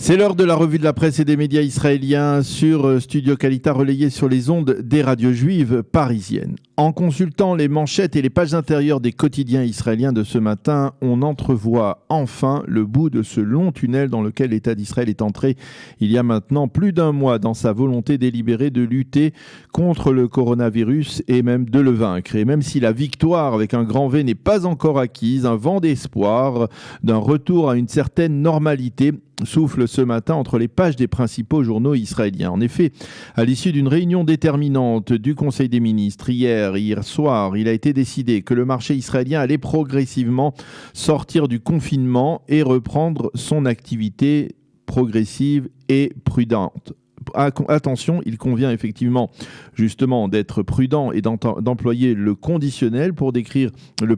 C'est l'heure de la revue de la presse et des médias israéliens sur Studio Kalita, relayé sur les ondes des radios juives parisiennes. En consultant les manchettes et les pages intérieures des quotidiens israéliens de ce matin, on entrevoit enfin le bout de ce long tunnel dans lequel l'État d'Israël est entré il y a maintenant plus d'un mois dans sa volonté délibérée de lutter contre le coronavirus et même de le vaincre. Et même si la victoire avec un grand V n'est pas encore acquise, un vent d'espoir d'un retour à une certaine normalité souffle ce matin entre les pages des principaux journaux israéliens. En effet, à l'issue d'une réunion déterminante du Conseil des ministres hier soir, il a été décidé que le marché israélien allait progressivement sortir du confinement et reprendre son activité progressive et prudente. Attention, il convient effectivement justement d'être prudent et d'employer le conditionnel pour décrire le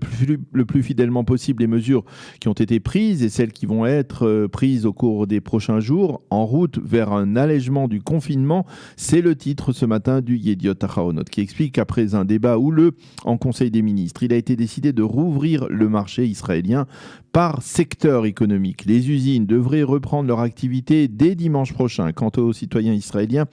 plus fidèlement possible les mesures qui ont été prises et celles qui vont être prises au cours des prochains jours en route vers un allègement du confinement. C'est le titre ce matin du Yediot Ahronoth qui explique qu'après un débat houleux en Conseil des ministres, il a été décidé de rouvrir le marché israélien par secteur économique. Les usines devraient reprendre leur activité dès dimanche prochain. Quant aux citoyens israéliens,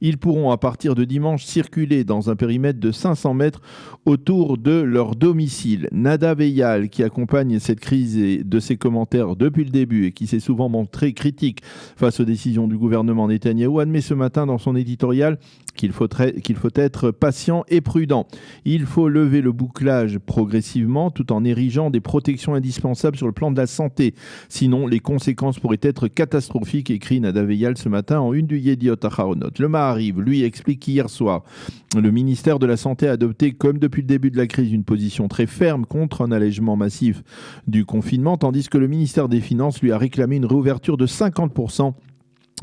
ils pourront à partir de dimanche circuler dans un périmètre de 500 mètres autour de leur domicile. Nadav Eyal, qui accompagne cette crise et de ses commentaires depuis le début et qui s'est souvent montré critique face aux décisions du gouvernement Netanyahou, admet ce matin dans son éditorial qu'il faut être patient et prudent. Il faut lever le bouclage progressivement tout en érigeant des protections indispensables sur le plan de la santé. Sinon, les conséquences pourraient être catastrophiques, écrit Nadav Eyal ce matin en une du Yediot Ahronoth. Le Maariv, lui, explique qu'hier soir, le ministère de la Santé a adopté, comme depuis le début de la crise, une position très ferme contre un allègement massif du confinement, tandis que le ministère des Finances lui a réclamé une réouverture de 50%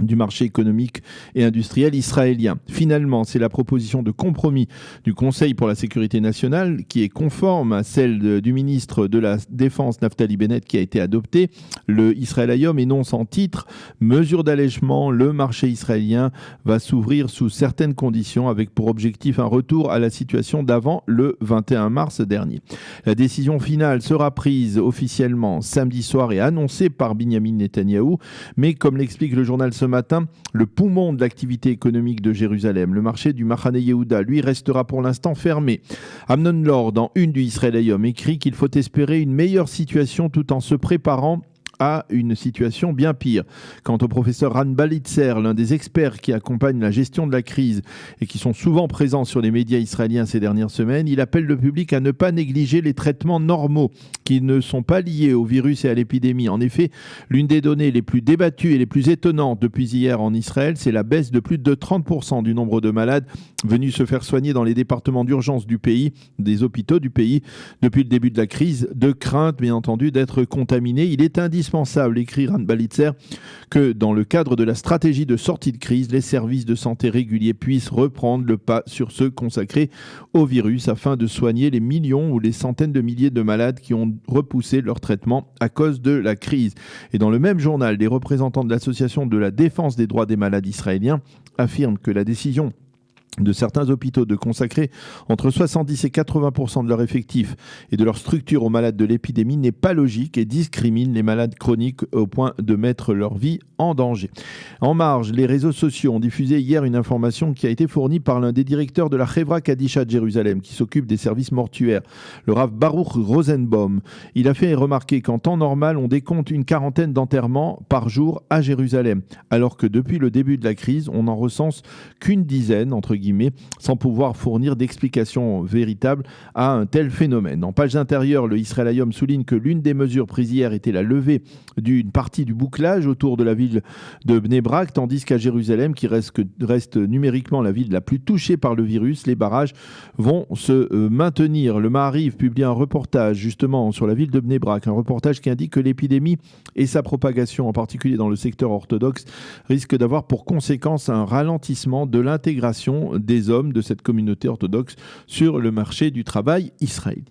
du marché économique et industriel israélien. Finalement, c'est la proposition de compromis du Conseil pour la sécurité nationale qui est conforme à celle du ministre de la Défense Naftali Bennett qui a été adoptée. Le Israël Hayom énonce en titre « Mesure d'allègement, le marché israélien va s'ouvrir sous certaines conditions avec pour objectif un retour à la situation d'avant le 21 mars dernier ». La décision finale sera prise officiellement samedi soir et annoncée par Binyamin Netanyahou, mais comme l'explique le journal ce matin, le poumon de l'activité économique de Jérusalem, le marché du Machane Yehuda, lui restera pour l'instant fermé. Amnon Lord, dans une du Israël Hayom, écrit qu'il faut espérer une meilleure situation tout en se préparant à une situation bien pire. Quant au professeur Ran Balitzer, l'un des experts qui accompagne la gestion de la crise et qui sont souvent présents sur les médias israéliens ces dernières semaines, il appelle le public à ne pas négliger les traitements normaux qui ne sont pas liés au virus et à l'épidémie. En effet, l'une des données les plus débattues et les plus étonnantes depuis hier en Israël, c'est la baisse de plus de 30% du nombre de malades venus se faire soigner dans les départements d'urgence du pays, des hôpitaux du pays, depuis le début de la crise, de crainte bien entendu d'être contaminés. Il est indispensable, écrit Ran Balitzer, que dans le cadre de la stratégie de sortie de crise, les services de santé réguliers puissent reprendre le pas sur ceux consacrés au virus afin de soigner les millions ou les centaines de milliers de malades qui ont repoussé leur traitement à cause de la crise. Et dans le même journal, les représentants de l'Association de la défense des droits des malades israéliens affirment que la décision de certains hôpitaux de consacrer entre 70 et 80% de leur effectif et de leur structure aux malades de l'épidémie n'est pas logique et discrimine les malades chroniques au point de mettre leur vie en danger. En marge, les réseaux sociaux ont diffusé hier une information qui a été fournie par l'un des directeurs de la Chevra Kadisha de Jérusalem qui s'occupe des services mortuaires, le Rav Baruch Rosenbaum. Il a fait remarquer qu'en temps normal, on décompte une quarantaine d'enterrements par jour à Jérusalem, alors que depuis le début de la crise, on n'en recense qu'une dizaine, entre guillemets, sans pouvoir fournir d'explications véritables à un tel phénomène. En page intérieure, le Israël Hayom souligne que l'une des mesures prises hier était la levée d'une partie du bouclage autour de la ville de Bnei Brak, tandis qu'à Jérusalem, qui reste numériquement la ville la plus touchée par le virus, les barrages vont se maintenir. Le Maariv publie un reportage justement sur la ville de Bnei Brak, un reportage qui indique que l'épidémie et sa propagation, en particulier dans le secteur orthodoxe, risquent d'avoir pour conséquence un ralentissement de l'intégration des hommes de cette communauté orthodoxe sur le marché du travail israélien.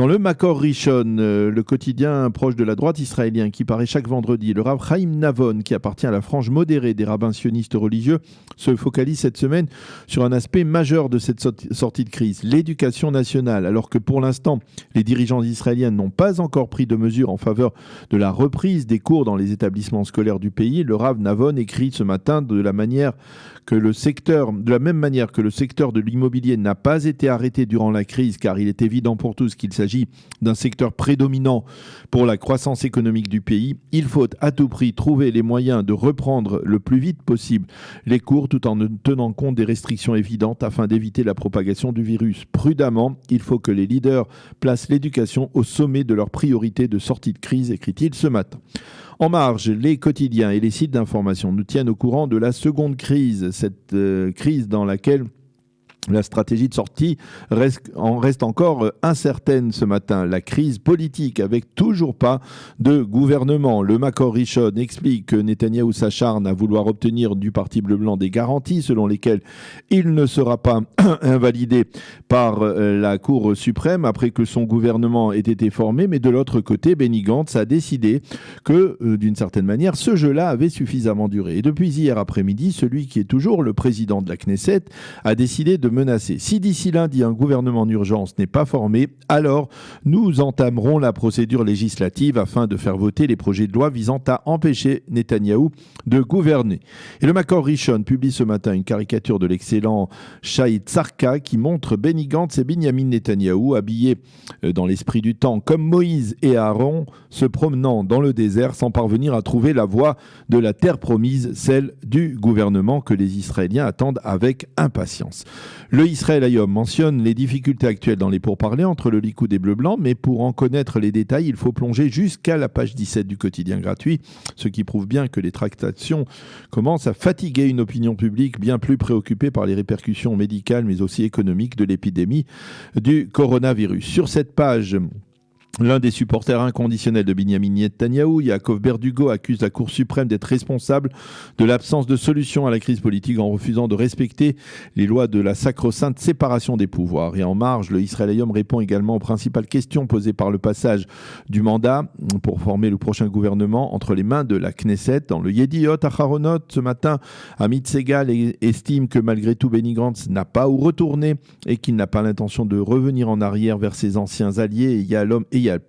Dans le Makor Rishon, le quotidien proche de la droite israélienne qui paraît chaque vendredi, le Rav Chaim Navon, qui appartient à la frange modérée des rabbins sionistes religieux, se focalise cette semaine sur un aspect majeur de cette sortie de crise, l'éducation nationale. Alors que pour l'instant, les dirigeants israéliens n'ont pas encore pris de mesures en faveur de la reprise des cours dans les établissements scolaires du pays, le Rav Navon écrit ce matin de la même manière que le secteur de l'immobilier n'a pas été arrêté durant la crise, car il est évident pour tous qu'il s'agit d'un secteur prédominant pour la croissance économique du pays, il faut à tout prix trouver les moyens de reprendre le plus vite possible les cours tout en tenant compte des restrictions évidentes afin d'éviter la propagation du virus. Prudemment, il faut que les leaders placent l'éducation au sommet de leurs priorités de sortie de crise, écrit-il ce matin. En marge, les quotidiens et les sites d'information nous tiennent au courant de la seconde crise, cette crise dans laquelle la stratégie de sortie reste encore incertaine ce matin. La crise politique avec toujours pas de gouvernement. Le Makor Rishon explique que Netanyahou s'acharne à vouloir obtenir du Parti bleu-blanc des garanties selon lesquelles il ne sera pas invalidé par la Cour suprême après que son gouvernement ait été formé. Mais de l'autre côté, Benny Gantz a décidé que, d'une certaine manière, ce jeu-là avait suffisamment duré. Et depuis hier après-midi, celui qui est toujours le président de la Knesset a décidé de menacé. Si d'ici lundi un gouvernement d'urgence n'est pas formé, alors nous entamerons la procédure législative afin de faire voter les projets de loi visant à empêcher Netanyahou de gouverner. Et le Makor Rishon publie ce matin une caricature de l'excellent Shai Tzarka qui montre Benny Gantz et Binyamin Netanyahou habillés dans l'esprit du temps comme Moïse et Aaron se promenant dans le désert sans parvenir à trouver la voie de la terre promise, celle du gouvernement que les Israéliens attendent avec impatience. Le Israël Hayom mentionne les difficultés actuelles dans les pourparlers entre le Likoud et Bleu-Blanc, mais pour en connaître les détails, il faut plonger jusqu'à la page 17 du quotidien gratuit, ce qui prouve bien que les tractations commencent à fatiguer une opinion publique bien plus préoccupée par les répercussions médicales mais aussi économiques de l'épidémie du coronavirus. Sur cette page, l'un des supporters inconditionnels de Binyamin Netanyahou, Yaakov Berdugo, accuse la Cour suprême d'être responsable de l'absence de solution à la crise politique en refusant de respecter les lois de la sacro-sainte séparation des pouvoirs. Et en marge, le Israël Hayom répond également aux principales questions posées par le passage du mandat pour former le prochain gouvernement entre les mains de la Knesset. Dans le Yediot Aharonot, ce matin, Amit Segal estime que malgré tout, Benny Gantz n'a pas où retourner et qu'il n'a pas l'intention de revenir en arrière vers ses anciens alliés, Yalom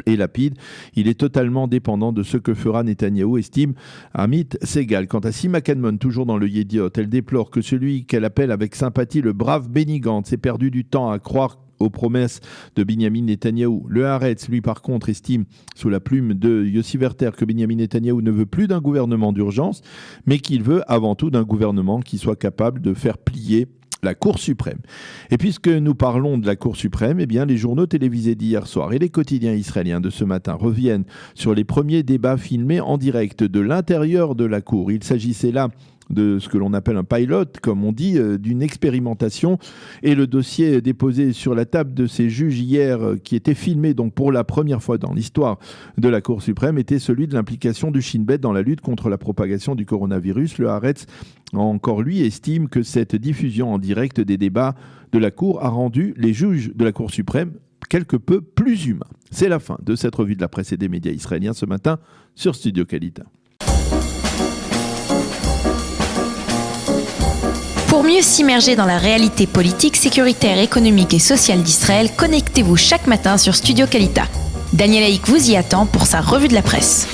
et Lapid. Il est totalement dépendant de ce que fera Netanyahou, estime Amit Segal. Quant à Sima Kadmon, toujours dans le Yediot, elle déplore que celui qu'elle appelle avec sympathie le brave Benny Gantz ait perdu du temps à croire aux promesses de Binyamin Netanyahou. Le Haaretz, lui, par contre, estime, sous la plume de Yossi Werther, que Binyamin Netanyahou ne veut plus d'un gouvernement d'urgence, mais qu'il veut avant tout d'un gouvernement qui soit capable de faire plier la Cour suprême. Et puisque nous parlons de la Cour suprême, eh bien, les journaux télévisés d'hier soir et les quotidiens israéliens de ce matin reviennent sur les premiers débats filmés en direct de l'intérieur de la Cour. Il s'agissait là de ce que l'on appelle un pilot, comme on dit, d'une expérimentation. Et le dossier déposé sur la table de ces juges hier, qui était filmé donc pour la première fois dans l'histoire de la Cour suprême, était celui de l'implication du Shin Bet dans la lutte contre la propagation du coronavirus. Le Haaretz, encore lui, estime que cette diffusion en direct des débats de la Cour a rendu les juges de la Cour suprême quelque peu plus humains. C'est la fin de cette revue de la presse et des médias israéliens ce matin sur Studio Kalita. Pour mieux s'immerger dans la réalité politique, sécuritaire, économique et sociale d'Israël, connectez-vous chaque matin sur Studio Kalita. Daniel Haïk vous y attend pour sa revue de la presse.